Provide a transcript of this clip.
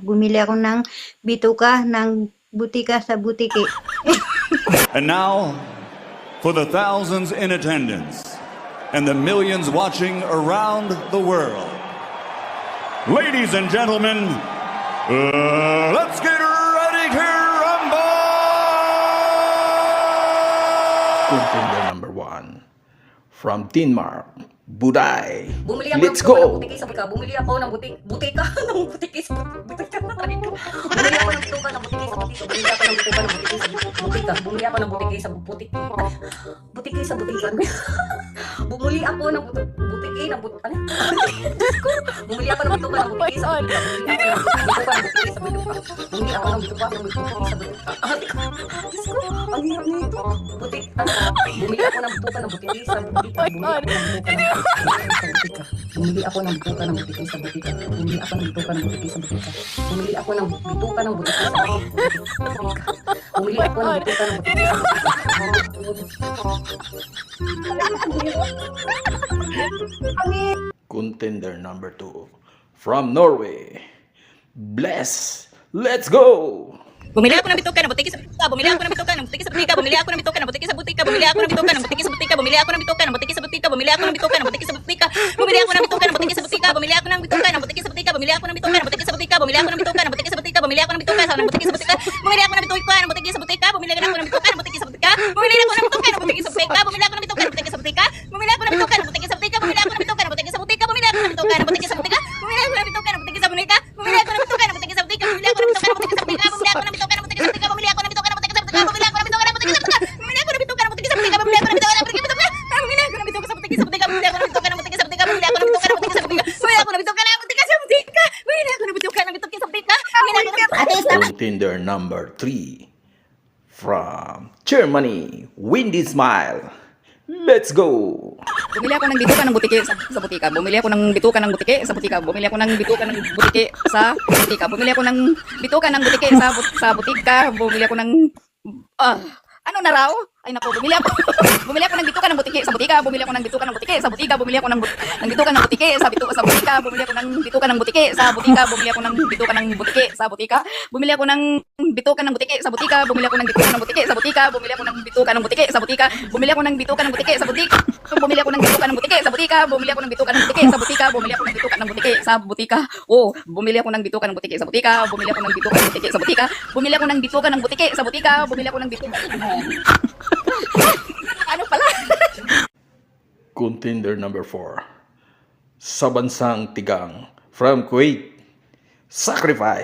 Bumili ako ng bituka ng butika sa butiki. And now, for the thousands in attendance and the millions watching around the world, ladies and gentlemen, let's get ready to rumble! Contender number 1 from Denmark, Buday. Bumili ako Let's ng bituka ng go! butiki sa butika. Bumili ako ng butika ng butiki sa butika. Bumili ako ng bituka ng butiki sa butika. Bumili ako ng bituka ng butiki sa butika. Bumili ako ng butiki sa butiki. Butiki sa butika. Bumili ako ng butiki ng butika. Bumili ako ng bituka ng butiki sa butika. Bumili ako ng bituka ng butiki sa butika. Diyos ko, ang hirap nito. Butik. Bumili ako ng bituka ng butiki sa butika. Bumili ako ng bituka ng butiki sa butika. Bumili ako ng bituka ng butiki sa butika. Bumili ako ng bituka ng butiki sa butika. Bumili ako ng bituka ng butiki sa butika. Contender number 2 from Norway, Bless. Let's go! Bumili ako ng bituka ng butiki sa butika. Bumili ako ng bituka ng butiki sa butika. Bumili ako ng bituka ng butiki sa butika. Bumili ako ng bituka ng butiki sa butika. Bumili ako ng bituka ng butiki sa butika. Bumili ako ng bituka ng butiki sa butika. Bumili ako ng bituka ng butiki sa butika. Bumili ako ng bituka ng butiki sa butika. Bumili ako ng bituka ng butiki sa butika. Bumili ako ng bituka ng butiki sa butika. Bumili ako ng bituka ng butiki sa butika. Bumili ako ng bituka ng butiki sa butika. Bumili ako ng bituka ng butiki sa butika. Bumili ako ng bituka ng butiki sa butika. Bumili ako ng bituka ng butiki sa butika. Bumili ako ng bituka ng butiki sa butika. Bumili ako ng bituka ng butiki sa butika. Bumili ako ng bituka ng butiki sa butika. Bumili ako ng bituka ng butiki sa butika. Bumili ako ng bituka ng butiki sa butika. Bumili ako ng bituka ng butiki sa butika. Bumili ako ng bituka ng butiki sa butika. Bumili ako ng bituka ng butiki sa butika. Bumili ako ng bituka ng butiki sa butika. Bumili ako ng bituka ng butiki sa butika. Bumili ako ng bituka ng butiki sa butika. Bumili ako ng bituka sa butiki sa butika. Bumili ako ng bituka ng butiki sa butika. Bumili ako ng bituka ng butiki sa butika. Bumili ako ng bituka ng butiki sa butika. Bumili ako ng bituka ng butiki sa butika. Contender number 3 from Germany, Windy Smile. Let's go! Bumili ako ng bituka ng butiki sa butika. Bumili ako ng bituka ng butiki sa butika. Bumili ako ng bituka ng butiki sa butika. Bumili ako ng bituka ng butiki sa butika. Bumili ako ng ano na raw? Ay nako, bumili ako ng bituka ng butiki sa butika. Bumili ako ng bituka ng butiki sa butika. Bumili ako ng bituka ng butiki sa butika. Bumili ako ng bituka ng butiki sa butika. Bumili ako ng bituka ng butiki sa butika. Bumili ako ng bituka ng butiki sa butika. Bumili ako ng bituka ng butiki sa butika. Bumili ako ng bituka ng butiki sa butika. Bumili ako ng bituka ng butiki sa butika. Bumili ako ng bituka ng butiki sa butika. Bumili ako ng bituka ng butiki sa butika. Bumili ako ng bituka ng butiki sa butika. Oh, bumili ako ng bituka ng butiki sa butika. Bumili ako ng bituka ng butiki sa butika. Bumili ako ng bituka ng butiki sa butika. Bumili ako ng bituka. Ano pala? Contender number 4 sa bansang Tigang from Kuwait, Sacrifice.